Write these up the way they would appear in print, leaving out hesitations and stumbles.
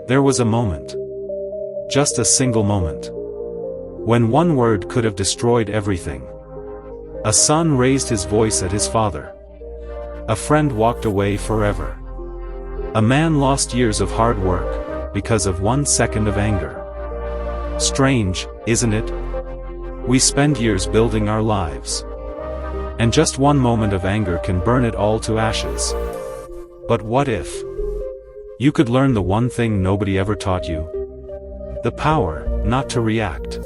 There was a moment. Just a single moment. When one word could have destroyed everything. A son raised his voice at his father. A friend walked away forever. A man lost years of hard work, because of 1 second of anger. Strange, isn't it? We spend years building our lives. And just one moment of anger can burn it all to ashes. But what if you could learn the one thing nobody ever taught you? The power, not to react.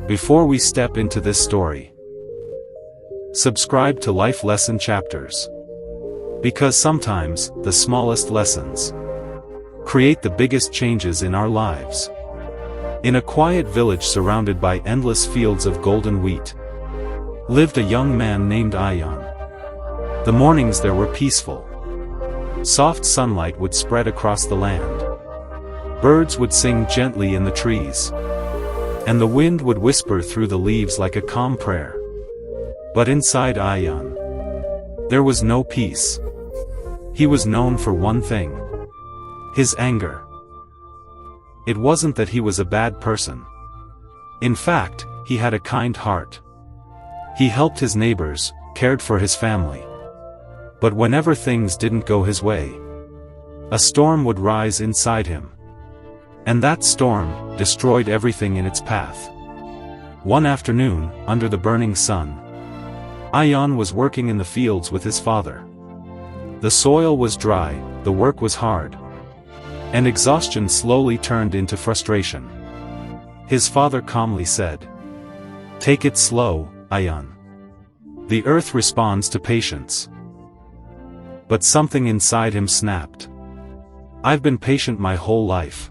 Before we step into this story, subscribe to Life Lesson Chapters. Because sometimes, the smallest lessons create the biggest changes in our lives. In a quiet village surrounded by endless fields of golden wheat, lived a young man named Ayaan. The mornings there were peaceful. Soft sunlight would spread across the land. Birds would sing gently in the trees. And the wind would whisper through the leaves like a calm prayer. But inside Ayaan, there was no peace. He was known for one thing: his anger. It wasn't that he was a bad person. In fact, he had a kind heart. He helped his neighbors, cared for his family. But whenever things didn't go his way, a storm would rise inside him. And that storm destroyed everything in its path. One afternoon, under the burning sun, Ayaan was working in the fields with his father. The soil was dry, the work was hard. And exhaustion slowly turned into frustration. His father calmly said, "Take it slow, Ayaan. The earth responds to patience." But something inside him snapped. "I've been patient my whole life."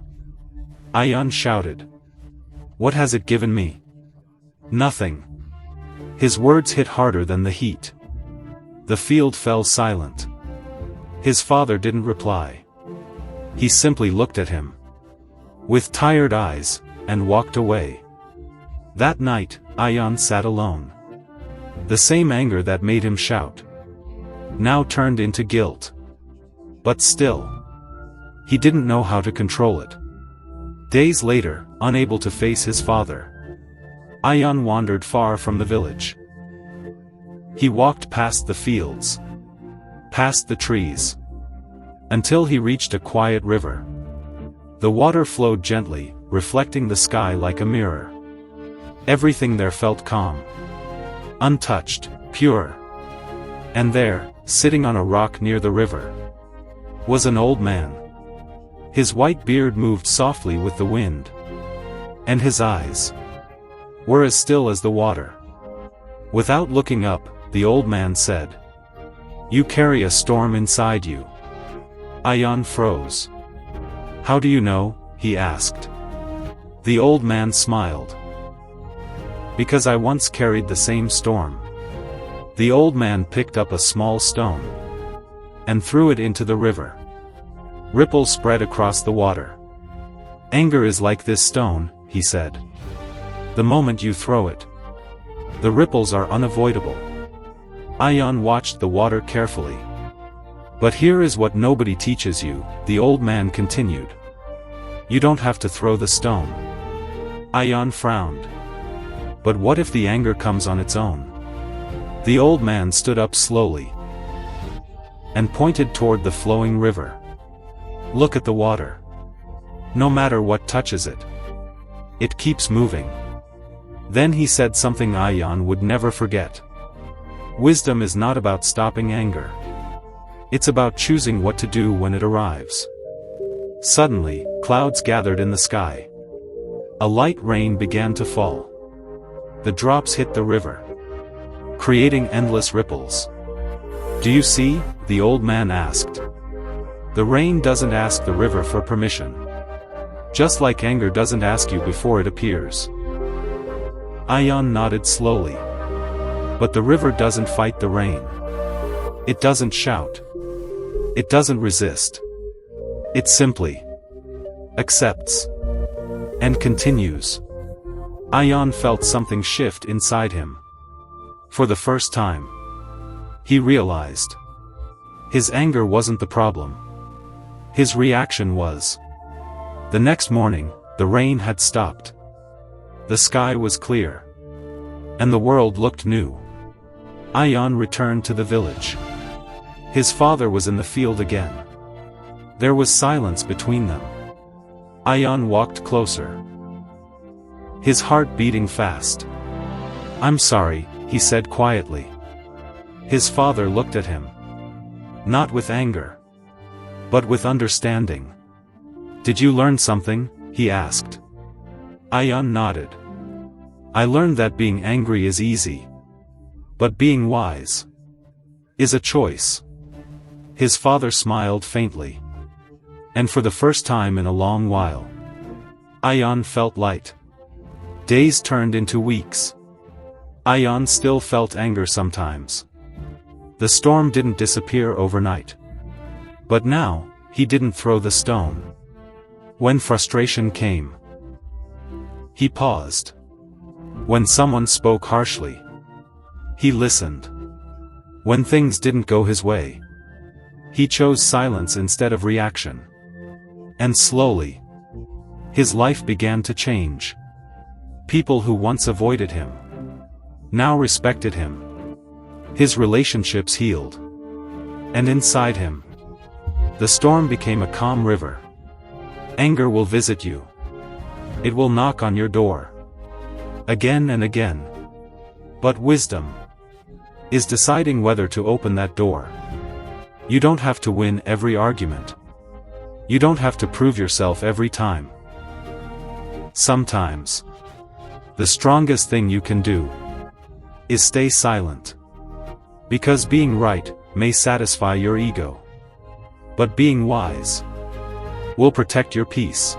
Ayaan shouted. "What has it given me?" "Nothing." His words hit harder than the heat. The field fell silent. His father didn't reply. He simply looked at him with tired eyes, and walked away. That night, Ayaan sat alone. The same anger that made him shout now turned into guilt. But still, he didn't know how to control it. Days later, unable to face his father, Ayaan wandered far from the village. He walked past the fields, past the trees, until he reached a quiet river. The water flowed gently, reflecting the sky like a mirror. Everything there felt calm, untouched, pure. And there, sitting on a rock near the river, was an old man. His white beard moved softly with the wind, and his eyes were as still as the water. Without looking up, the old man said, "You carry a storm inside you." Ayaan froze. "How do you know?" he asked. The old man smiled. "Because I once carried the same storm." The old man picked up a small stone and threw it into the river. Ripples spread across the water. "Anger is like this stone," he said. "The moment you throw it, the ripples are unavoidable." Ayaan watched the water carefully. "But here is what nobody teaches you," the old man continued. "You don't have to throw the stone." Ayaan frowned. "But what if the anger comes on its own?" The old man stood up slowly and pointed toward the flowing river. "Look at the water. No matter what touches it, it keeps moving." Then he said something Ayaan would never forget. Wisdom is not about stopping anger. It's about choosing what to do when it arrives. Suddenly, clouds gathered in the sky. A light rain began to fall. The drops hit the river, creating endless ripples. "Do you see?" the old man asked. "The rain doesn't ask the river for permission. Just like anger doesn't ask you before it appears." Ayaan nodded slowly. "But the river doesn't fight the rain. It doesn't shout. It doesn't resist. It simply accepts and continues." Ayaan felt something shift inside him. For the first time, he realized his anger wasn't the problem. His reaction was. The next morning, the rain had stopped. The sky was clear. And the world looked new. Ayaan returned to the village. His father was in the field again. There was silence between them. Ayaan walked closer, his heart beating fast. "I'm sorry," he said quietly. His father looked at him. Not with anger, but with understanding. "Did you learn something?" he asked. Ayaan nodded. "I learned that being angry is easy. But being wise is a choice." His father smiled faintly. And for the first time in a long while, Ayaan felt light. Days turned into weeks. Ayaan still felt anger sometimes. The storm didn't disappear overnight. But now, he didn't throw the stone. When frustration came, he paused. When someone spoke harshly, he listened. When things didn't go his way, he chose silence instead of reaction. And slowly, his life began to change. People who once avoided him now respected him. His relationships healed. And inside him, the storm became a calm river. Anger will visit you. It will knock on your door. Again and again. But wisdom is deciding whether to open that door. You don't have to win every argument. You don't have to prove yourself every time. Sometimes, the strongest thing you can do is stay silent. Because being right may satisfy your ego. But being wise will protect your peace.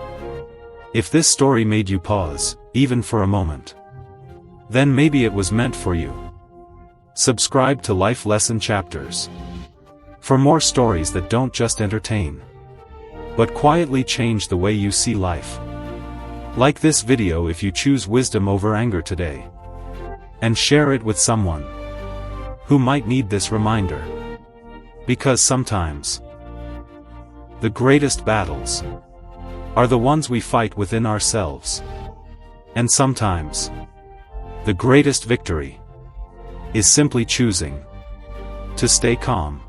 If this story made you pause, even for a moment, then maybe it was meant for you. Subscribe to Life Lesson Chapters for more stories that don't just entertain, but quietly change the way you see life. Like this video if you choose wisdom over anger today. And share it with someone who might need this reminder. Because sometimes, the greatest battles are the ones we fight within ourselves. And sometimes, the greatest victory is simply choosing to stay calm.